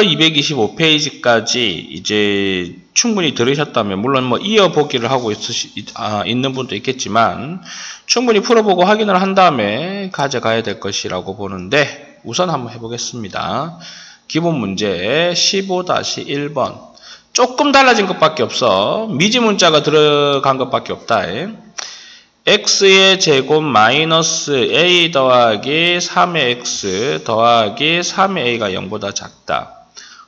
225페이지까지 이제 충분히 들으셨다면, 물론 뭐 이어보기를 하고 있는 분도 있겠지만, 충분히 풀어보고 확인을 한 다음에 가져가야 될 것이라고 보는데, 우선 한번 해보겠습니다. 기본 문제 15-1번. 조금 달라진 것밖에 없어. 미지 문자가 들어간 것밖에 없다. x의 제곱 마이너스 a 더하기 3의 x 더하기 3의 a가 0보다 작다.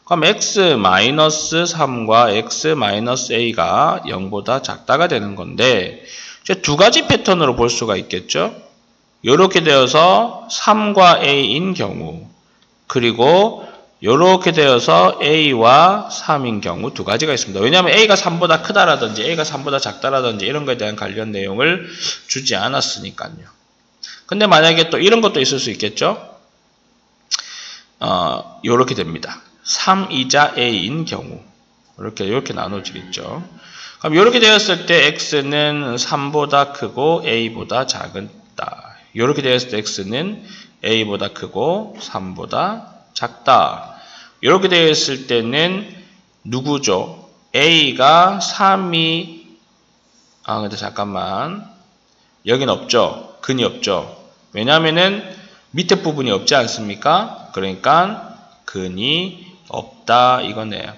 그럼 x 마이너스 3과 x 마이너스 a가 0보다 작다가 되는 건데, 이제 두 가지 패턴으로 볼 수가 있겠죠. 이렇게 되어서 3과 a인 경우, 그리고 이렇게 되어서 a와 3인 경우 두 가지가 있습니다. 왜냐하면 a가 3보다 크다라든지 a가 3보다 작다라든지 이런 것에 대한 관련 내용을 주지 않았으니까요. 근데 만약에 또 이런 것도 있을 수 있겠죠. 이렇게 됩니다. 3이자 a인 경우 이렇게 나눠지겠죠. 그럼 이렇게 되었을 때 x는 3보다 크고 a보다 작다. 이렇게 되었을 때 x는 a보다 크고 3보다 작다. 이렇게 되어 있을 때는 누구죠? a가 3이 근데 잠깐만, 여기는 없죠. 근이 없죠. 왜냐하면은 밑에 부분이 없지 않습니까? 그러니까 근이 없다 이거네요.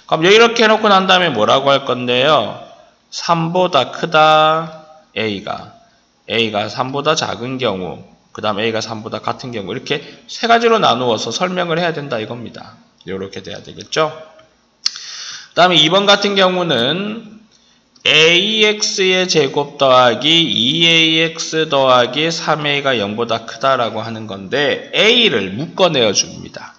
그럼 이렇게 해놓고 난 다음에 뭐라고 할 건데요? 3보다 크다 a가 3보다 작은 경우, 그 다음 a가 3보다 같은 경우, 이렇게 세 가지로 나누어서 설명을 해야 된다 이겁니다. 이렇게 돼야 되겠죠. 그 다음에 2번 같은 경우는 ax의 제곱 더하기 2ax 더하기 3a가 0보다 크다라고 하는 건데, a를 묶어내어 줍니다.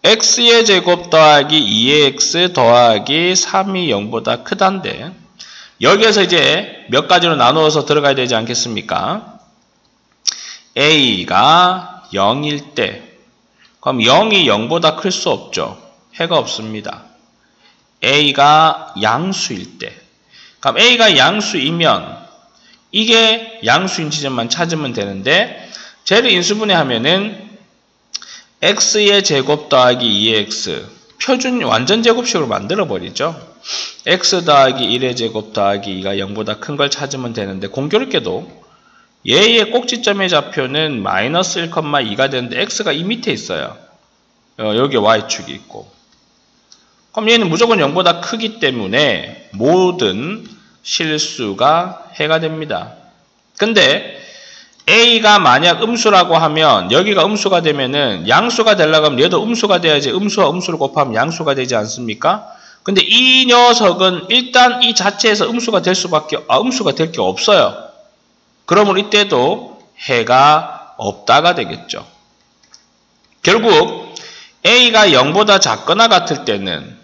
x의 제곱 더하기 2ax 더하기 3이 0보다 크다인데, 여기에서 이제 몇 가지로 나누어서 들어가야 되지 않겠습니까? a가 0일 때, 그럼 0이 0보다 클 수 없죠. 해가 없습니다. a가 양수일 때, 그럼 a가 양수이면 이게 양수인 지점만 찾으면 되는데, 쟤를 인수분해하면은 x의 제곱 더하기 2x, 표준 완전 제곱식으로 만들어 버리죠. x 더하기 1의 제곱 더하기 2가 0보다 큰 걸 찾으면 되는데, 공교롭게도 얘의 꼭지점의 좌표는 마이너스 1,2가 되는데 x가 이 밑에 있어요. 여기 y축이 있고. 그럼 얘는 무조건 0보다 크기 때문에 모든 실수가 해가 됩니다. 근데 a가 만약 음수라고 하면, 여기가 음수가 되면은 양수가 되려고 하면 얘도 음수가 돼야지 음수와 음수를 곱하면 양수가 되지 않습니까? 근데 이 녀석은 일단 이 자체에서 음수가 될 게 없어요. 그러면 이때도 해가 없다가 되겠죠. 결국 a가 0보다 작거나 같을 때는,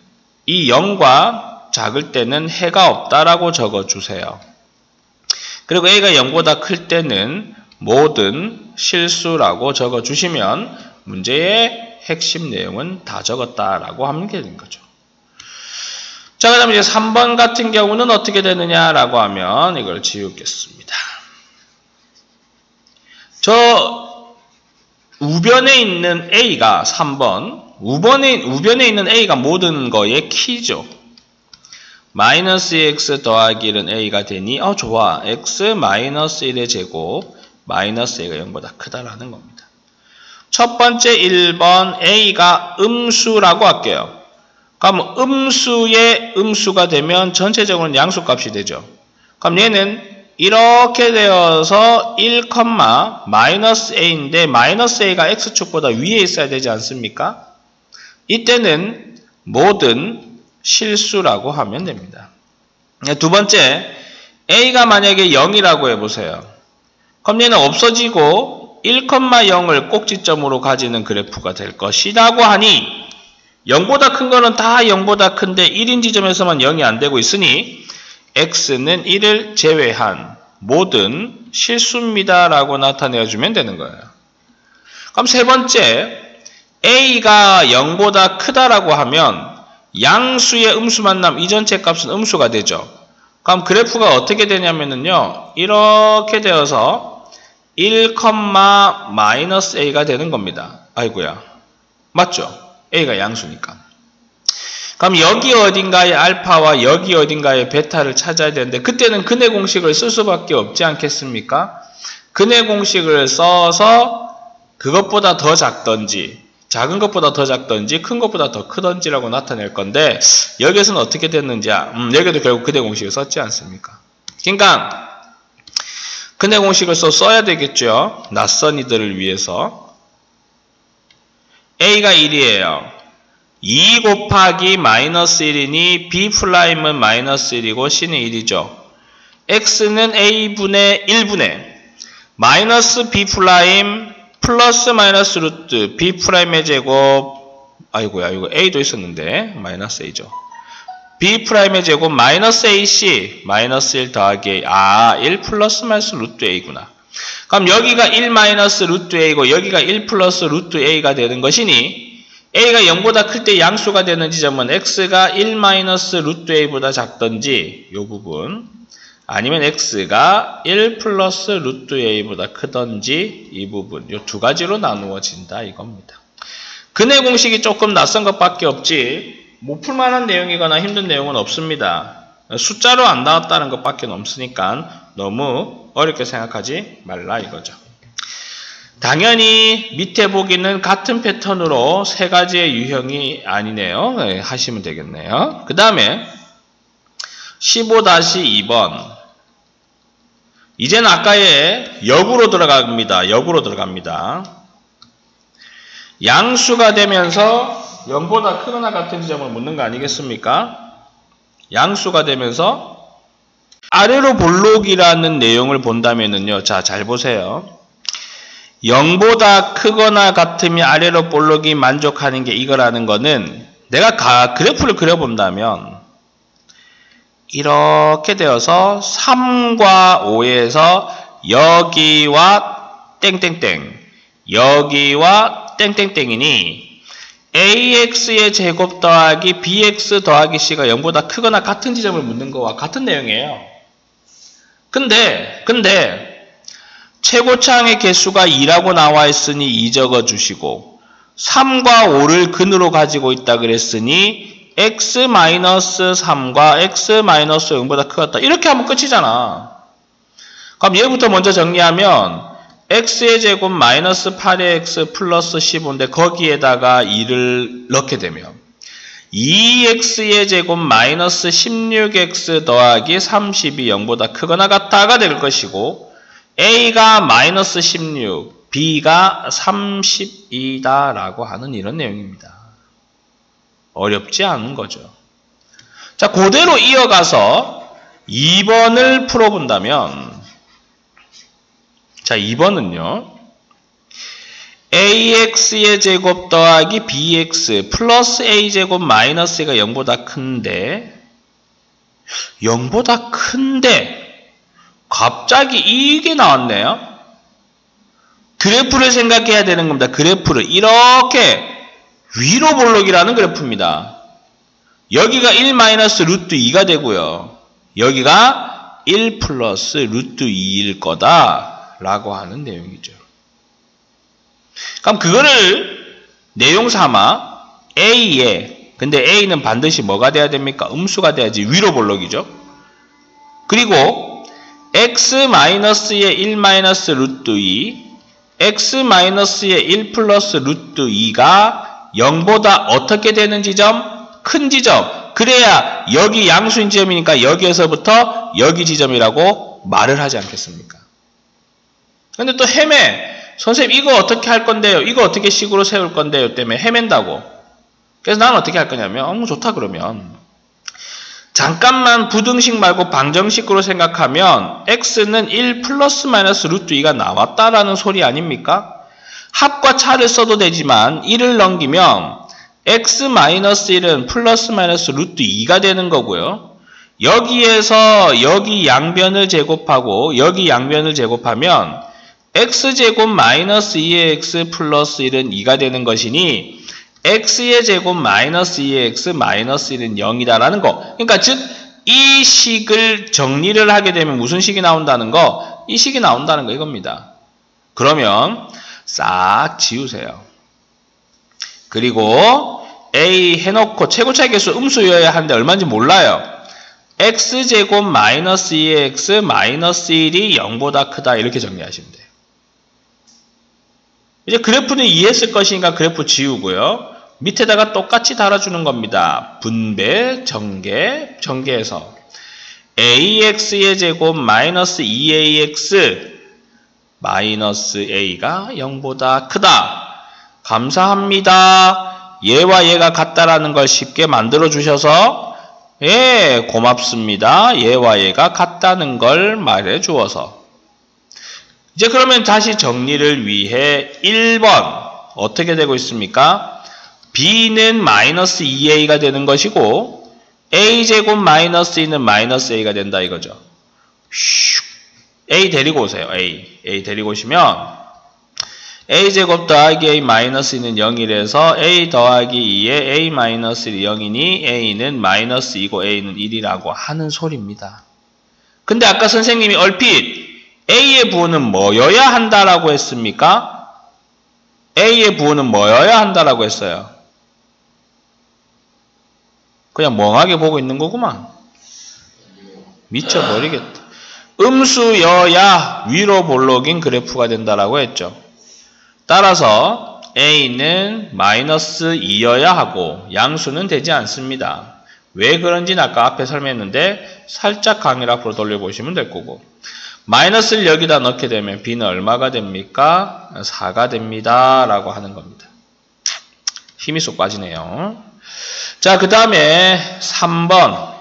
이 0과 작을 때는 해가 없다라고 적어주세요. 그리고 a가 0보다 클 때는 모든 실수라고 적어주시면 문제의 핵심 내용은 다 적었다라고 하면 되는 거죠. 자, 그 다음에 이제 3번 같은 경우는 어떻게 되느냐라고 하면 이걸 지우겠습니다. 저 우변에 있는 a가 3번, 우변에 있는 a가 모든 거의 키죠. 마이너스 x 더하기 1은 a가 되니 좋아. x 마이너스 1의 제곱 마이너스 a가 0보다 크다라는 겁니다. 첫 번째 1번 a가 음수라고 할게요. 그럼 음수의 음수가 되면 전체적으로는 양수값이 되죠. 그럼 얘는 이렇게 되어서 1, 마이너스 a인데 마이너스 a가 x축보다 위에 있어야 되지 않습니까? 이때는 모든 실수라고 하면 됩니다. 두 번째, a가 만약에 0이라고 해보세요. 그럼 얘는 없어지고 1,0을 꼭지점으로 가지는 그래프가 될 것이라고 하니, 0보다 큰 거는 다 0보다 큰데 1인 지점에서만 0이 안 되고 있으니 x는 1을 제외한 모든 실수입니다 라고 나타내주면 되는 거예요. 그럼 세 번째, a가 0보다 크다라고 하면 양수의 음수 만남 이 전체 값은 음수가 되죠. 그럼 그래프가 어떻게 되냐면요, 이렇게 되어서 1, 마이너스 a가 되는 겁니다. 아이고야, 맞죠? A가 양수니까. 그럼 여기 어딘가에 알파와 여기 어딘가에 베타를 찾아야 되는데 그때는 근해 공식을 쓸 수밖에 없지 않겠습니까? 근해 공식을 써서 그것보다 더 작던지 작은 것보다 더 작던지 큰 것보다 더 크던지라고 나타낼 건데 여기서는 어떻게 됐는지 여기도 결국 근해 공식을 썼지 않습니까? 그러니까 근해 공식을 써야 되겠죠. 낯선 이들을 위해서. A가 1이에요. 2 곱하기 마이너스 1이니 B'은 마이너스 1이고 C는 1이죠. X는 A분의 1분의 마이너스 B' 플러스 마이너스 루트 B'의 제곱 아이고야 이거 A도 있었는데 마이너스 A죠. B'의 제곱 마이너스 AC 마이너스 1 더하기 A 1 플러스 마이너스 루트 A구나. 그럼 여기가 1 마이너스 루트 A고 여기가 1 플러스 루트 A가 되는 것이니 A가 0보다 클 때 양수가 되는 지점은 X가 1 마이너스 루트 A보다 작던지 이 부분 아니면 X가 1 플러스 루트 A보다 크던지 이 부분 이 두 가지로 나누어진다 이겁니다. 근해 공식이 조금 낯선 것밖에 없지 못 풀만한 내용이거나 힘든 내용은 없습니다. 숫자로 안 나왔다는 것밖에 없으니까 너무 어렵게 생각하지 말라 이거죠. 당연히 밑에 보기는 같은 패턴으로 세 가지의 유형이 아니네요. 네, 하시면 되겠네요. 그 다음에 15-2번 이제는 아까의 역으로 들어갑니다. 역으로 들어갑니다. 양수가 되면서 0보다 크거나 같은 지점을 묻는 거 아니겠습니까? 양수가 되면서 아래로 볼록이라는 내용을 본다면은요. 자, 잘 보세요. 0보다 크거나 같으면 아래로 볼록이 만족하는 게 이거라는 거는 내가 그래프를 그려본다면 이렇게 되어서 3과 5에서 여기와 땡땡땡 여기와 땡땡땡이니 AX의 제곱 더하기 BX 더하기 C가 0보다 크거나 같은 지점을 묻는 거와 같은 내용이에요. 근데 최고차항의 개수가 2라고 나와 있으니 2 적어주시고 3과 5를 근으로 가지고 있다 그랬으니 x-3과 x-0보다 크겠다. 이렇게 하면 끝이잖아. 그럼 얘부터 먼저 정리하면 x의 제곱 마이너스 8의 x 플러스 15인데 거기에다가 2를 넣게 되면 2x의 제곱 마이너스 16x 더하기 30이 0보다 크거나 같다가 될 것이고 a가 마이너스 16, b가 32다 라고 하는 이런 내용입니다. 어렵지 않은 거죠. 자, 그대로 이어가서 2번을 풀어본다면 자, 2번은요. ax의 제곱 더하기 bx 플러스 a제곱 마이너스가 0보다 큰데 0보다 큰데 갑자기 이게 나왔네요. 그래프를 생각해야 되는 겁니다. 그래프를 이렇게 위로 볼록이라는 그래프입니다. 여기가 1 마이너스 루트 2가 되고요. 여기가 1 플러스 루트 2일 거다 라고 하는 내용이죠. 그럼 그거를 내용 삼아 A에 근데 A는 반드시 뭐가 돼야 됩니까? 음수가 돼야지 위로 볼록이죠. 그리고 X-의 1 마이너스 루트 2 X-의 1 플러스 루트 2가 0보다 어떻게 되는 지점? 큰 지점. 그래야 여기 양수인 지점이니까 여기에서부터 여기 지점이라고 말을 하지 않겠습니까? 근데 또 헤매. 선생님 이거 어떻게 할 건데요? 이거 어떻게 식으로 세울 건데요? 때문에 헤맨다고. 그래서 나는 어떻게 할 거냐면 좋다 그러면 잠깐만 부등식 말고 방정식으로 생각하면 x는 1 플러스 마이너스 루트 2가 나왔다라는 소리 아닙니까? 합과 차를 써도 되지만 1을 넘기면 x-1은 플러스 마이너스 루트 2가 되는 거고요. 여기에서 여기 양변을 제곱하고 여기 양변을 제곱하면 x제곱 마이너스 2의 x 플러스 1은 2가 되는 것이니 x의 제곱 마이너스 2의 x 마이너스 1은 0이다라는 거. 그러니까 즉 이 식을 정리를 하게 되면 무슨 식이 나온다는 거? 이 식이 나온다는 거 이겁니다. 그러면 싹 지우세요. 그리고 a 해놓고 최고차의 개수 음수여야 하는데 얼마인지 몰라요. x제곱 마이너스 2x 마이너스 1이 0보다 크다 이렇게 정리하시면 돼요. 이제 그래프는 이해했을 것이니까 그래프 지우고요. 밑에다가 똑같이 달아주는 겁니다. 분배, 전개해서 ax의 제곱 마이너스 2ax 마이너스 a가 0보다 크다. 감사합니다. 얘와 얘가 같다라는 걸 쉽게 만들어 주셔서 예, 고맙습니다. 얘와 얘가 같다는 걸 말해 주어서 이제 그러면 다시 정리를 위해 1번 어떻게 되고 있습니까? b는 마이너스 2a가 되는 것이고 a제곱 마이너스 2는 마이너스 a가 된다 이거죠. a 데리고 오세요. a 데리고 오시면 a제곱 더하기 a 마이너스 2는 0이라서 a 더하기 2에 a 마이너스 1이 0이니 a는 마이너스 2고 a는 1이라고 하는 소리입니다. 근데 아까 선생님이 얼핏 a의 부호는 뭐여야 한다라고 했습니까? a의 부호는 뭐여야 한다라고 했어요. 그냥 멍하게 보고 있는 거구만. 미쳐버리겠다. 음수여야 위로 볼록인 그래프가 된다라고 했죠. 따라서 a는 마이너스 2여야 하고 양수는 되지 않습니다. 왜 그런지는 아까 앞에 설명했는데 살짝 강의를 앞으로 돌려보시면 될 거고 마이너스를 여기다 넣게 되면 b는 얼마가 됩니까? 4가 됩니다. 라고 하는 겁니다. 힘이 쏙 빠지네요. 자, 그 다음에 3번.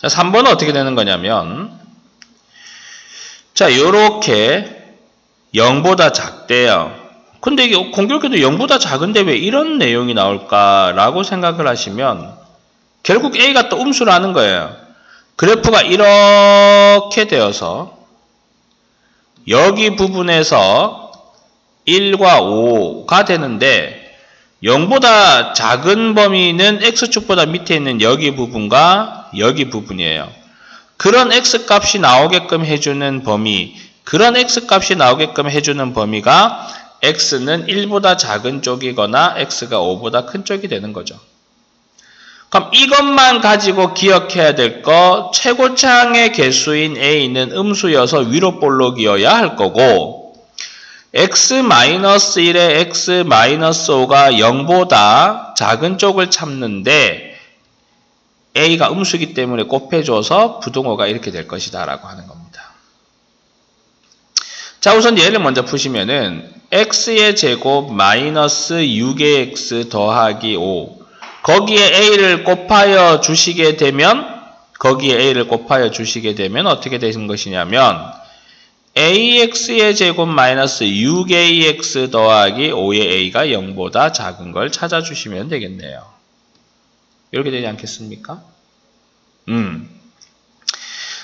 자, 3번은 어떻게 되는 거냐면 자, 요렇게 0보다 작대요. 근데 이게 공교롭게도 0보다 작은데 왜 이런 내용이 나올까라고 생각을 하시면 결국 A가 또 음수라는 거예요. 그래프가 이렇게 되어서 여기 부분에서 1과 5가 되는데 0보다 작은 범위는 X축보다 밑에 있는 여기 부분과 여기 부분이에요. 그런 X값이 나오게끔 해주는 범위, 그런 X값이 나오게끔 해주는 범위가 X는 1보다 작은 쪽이거나 X가 5보다 큰 쪽이 되는 거죠. 그럼 이것만 가지고 기억해야 될 거, 최고차항의 개수인 A는 음수여서 위로 볼록이어야 할 거고 X-1에 X-5가 0보다 작은 쪽을 찾는데 A가 음수이기 때문에 곱해줘서 부등호가 이렇게 될 것이다 라고 하는 겁니다. 자, 우선 얘를 먼저 푸시면은 X의 제곱 마이너스 6의 X 더하기 5 거기에 A를 곱하여 주시게 되면 어떻게 되는 것이냐면 AX의 제곱 마이너스 6AX 더하기 5의 A가 0보다 작은 걸 찾아주시면 되겠네요. 이렇게 되지 않겠습니까?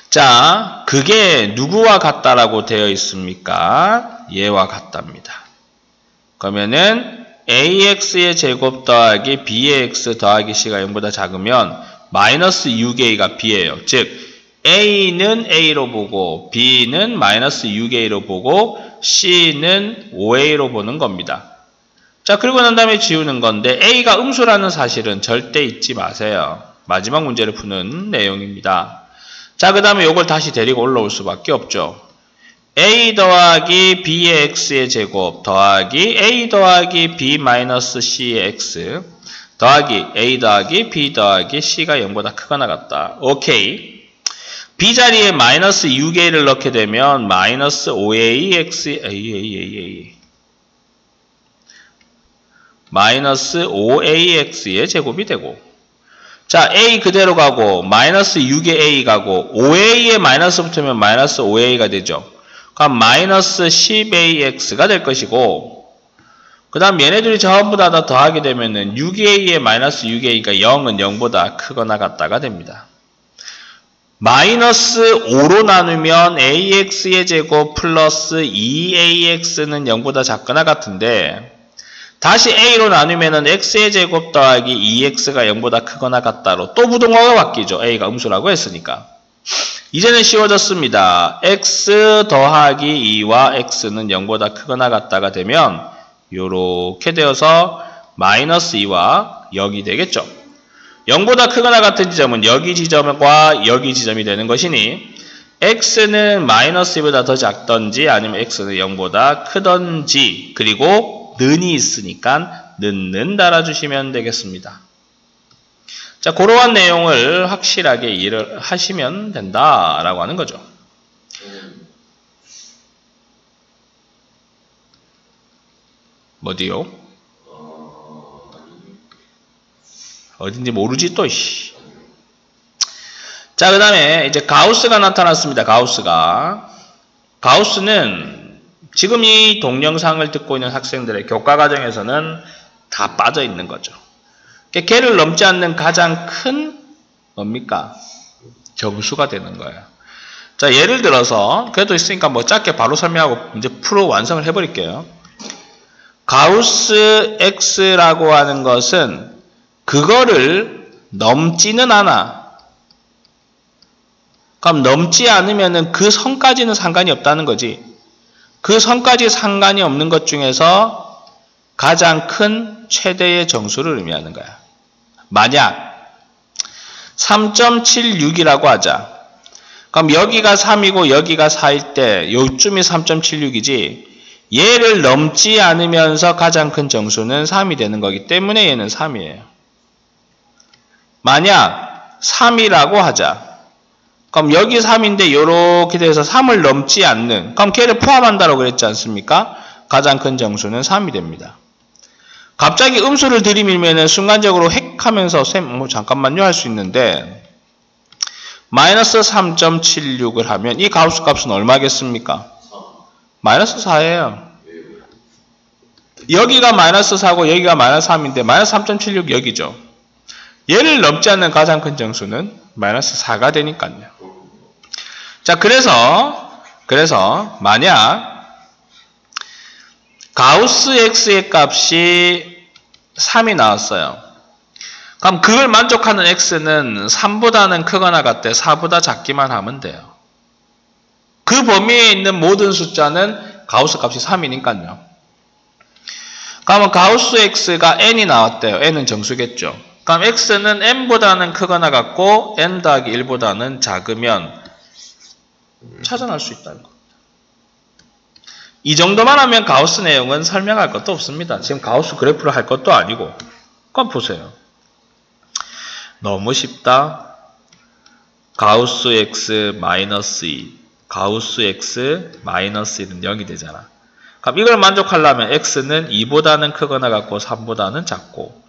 자, 그게 누구와 같다라고 되어 있습니까? 얘와 같답니다. 그러면은 AX의 제곱 더하기 B의 X 더하기 C가 0보다 작으면 마이너스 6A가 B예요. 즉 A는 A로 보고 B는 마이너스 6A로 보고 C는 5A로 보는 겁니다. 자, 그리고 난 다음에 지우는 건데 A가 음수라는 사실은 절대 잊지 마세요. 마지막 문제를 푸는 내용입니다. 자, 그 다음에 이걸 다시 데리고 올라올 수밖에 없죠. A 더하기 B의 X의 제곱 더하기 A 더하기 B 마이너스 C의 X 더하기 A 더하기 B 더하기 C가 0보다 크거나 같다. 오케이. B 자리에 마이너스 6A를 넣게 되면 마이너스 5AX 마이너스 5AX의 제곱이 되고 자, A 그대로 가고 마이너스 6의 A 가고 5A에 마이너스 붙으면 마이너스 5A가 되죠. 그럼 마이너스 10AX가 될 것이고 그 다음 얘네들이 전부 다 더하게 되면은 6A에 마이너스 6A가 0은 0보다 크거나 같다가 됩니다. 마이너스 5로 나누면 AX의 제곱 플러스 2AX는 0보다 작거나 같은데 다시 A로 나누면은 X의 제곱 더하기 2X가 0보다 크거나 같다로 또 부등호가 바뀌죠. A가 음수라고 했으니까. 이제는 쉬워졌습니다. x 더하기 2와 x는 0보다 크거나 같다가 되면 요렇게 되어서 마이너스 2와 0이 되겠죠. 0보다 크거나 같은 지점은 여기 지점과 여기 지점이 되는 것이니 x는 마이너스 2보다 더 작던지 아니면 x는 0보다 크던지 그리고 는이 있으니까 는는 달아주시면 되겠습니다. 자, 그러한 내용을 확실하게 이해를 하시면 된다라고 하는 거죠. 어디요? 어딘지 모르지 또. 자, 그 다음에 이제 가우스가 나타났습니다. 가우스는 지금 이 동영상을 듣고 있는 학생들의 교과 과정에서는 다 빠져 있는 거죠. 걔를 넘지 않는 가장 큰 뭡니까? 점수가 되는 거예요. 자, 예를 들어서 그래도 있으니까 뭐 짧게 바로 설명하고 이제 프로 완성을 해버릴게요. 가우스 X라고 하는 것은 그거를 넘지는 않아. 그럼 넘지 않으면은 그 선까지는 상관이 없다는 거지. 그 선까지 상관이 없는 것 중에서 가장 큰 최대의 정수를 의미하는 거야. 만약 3.76이라고 하자. 그럼 여기가 3이고 여기가 4일 때 요쯤이 3.76이지 얘를 넘지 않으면서 가장 큰 정수는 3이 되는 거기 때문에 얘는 3이에요. 만약 3이라고 하자. 그럼 여기 3인데 이렇게 돼서 3을 넘지 않는, 그럼 걔를 포함한다고 그랬지 않습니까? 가장 큰 정수는 3이 됩니다. 갑자기 음수를 들이밀면 순간적으로 획 하면서 쌤, 뭐 잠깐만요 할 수 있는데 마이너스 3.76을 하면 이 가우스 값은 얼마겠습니까? 마이너스 4예요. 여기가 마이너스 4고 여기가 마이너스 3인데 마이너스 3.76 여기죠. 얘를 넘지 않는 가장 큰 정수는 마이너스 4가 되니까요. 자, 그래서 만약 가우스 X의 값이 3이 나왔어요. 그럼 그걸 만족하는 X는 3보다는 크거나 같대 4보다 작기만 하면 돼요. 그 범위에 있는 모든 숫자는 가우스 값이 3이니까요. 그러면 가우스 X가 n이 나왔대요. n은 정수겠죠. 그럼 X는 n보다는 크거나 같고 n 더하기 1보다는 작으면 찾아낼 수 있다는 겁니다. 이 정도만 하면 가우스 내용은 설명할 것도 없습니다. 지금 가우스 그래프를 할 것도 아니고. 그럼 보세요. 너무 쉽다. 가우스 x 마이너스 2, 가우스 x 마이너스 1은 0이 되잖아. 그럼 이걸 만족하려면 x는 2보다는 크거나 같고 3보다는 작고,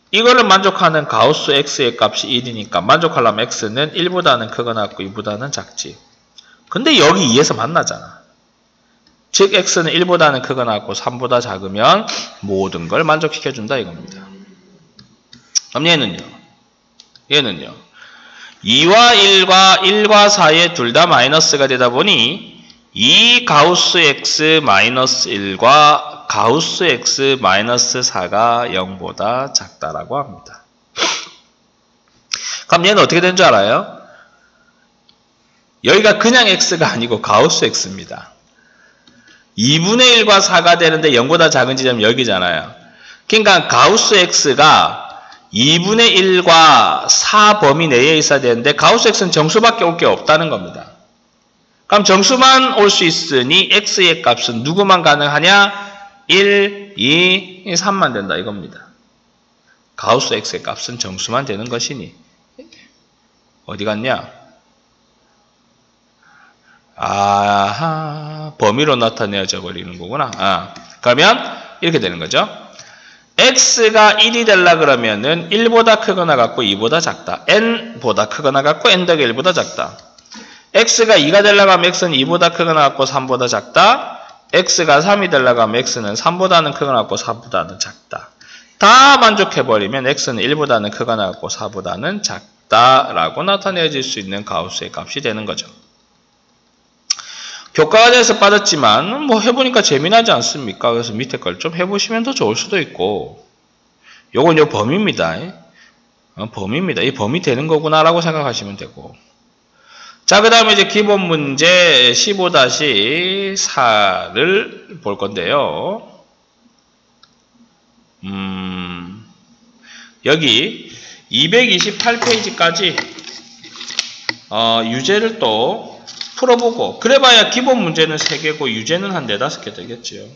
이거를 만족하는 가우스 x의 값이 1이니까 만족하려면 x는 1보다는 크거나 같고 2보다는 작지. 근데 여기 2에서 만나잖아. 즉 x는 1보다는 크거나 같고 3보다 작으면 모든 걸 만족시켜준다 이겁니다. 그럼 얘는요. 2와 1과 4에 둘 다 마이너스가 되다 보니 이 가우스 x 마이너스 1과 가우스 x 마이너스 4가 0보다 작다라고 합니다. 그럼 얘는 어떻게 된 줄 알아요? 여기가 그냥 x가 아니고 가우스 x입니다. 2분의 1과 4가 되는데 0보다 작은 지점이 여기잖아요. 그러니까 가우스 x가 2분의 1과 4 범위 내에 있어야 되는데 가우스 x는 정수밖에 올 게 없다는 겁니다. 그럼 정수만 올 수 있으니 x의 값은 누구만 가능하냐? 1, 2, 3만 된다 이겁니다. 가우스 x의 값은 정수만 되는 것이니 어디 갔냐? 아하, 범위로 나타내어져 버리는 거구나. 그러면 이렇게 되는 거죠. x가 1이 되려 그러면은 1보다 크거나 같고 2보다 작다. n보다 크거나 같고 n 더하기 1보다 작다. x가 2가 되려고 하면 x는 2보다 크거나 같고 3보다 작다. x가 3이 되려고 하면 x는 3보다는 크거나 같고 4보다는 작다. 다 만족해버리면 x는 1보다는 크거나 같고 4보다는 작다라고 나타내질 수 있는 가우스의 값이 되는 거죠. 교과가 돼서 빠졌지만 뭐 해보니까 재미나지 않습니까? 그래서 밑에 걸 좀 해보시면 더 좋을 수도 있고, 요건 요 범위입니다. 범위입니다. 이 범위 되는 거구나 라고 생각하시면 되고. 자, 그 다음에 이제 기본 문제 15-4를 볼 건데요. 여기 228페이지까지 유제를 또 풀어보고, 그래봐야 기본 문제는 3개고 유제는 한 4-5개 되겠지요.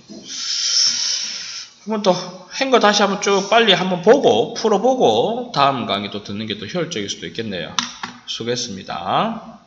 한번 더 한 거 다시 한번 쭉 빨리 한번 보고 풀어보고 다음 강의 또 듣는 게 더 효율적일 수도 있겠네요. 수고했습니다.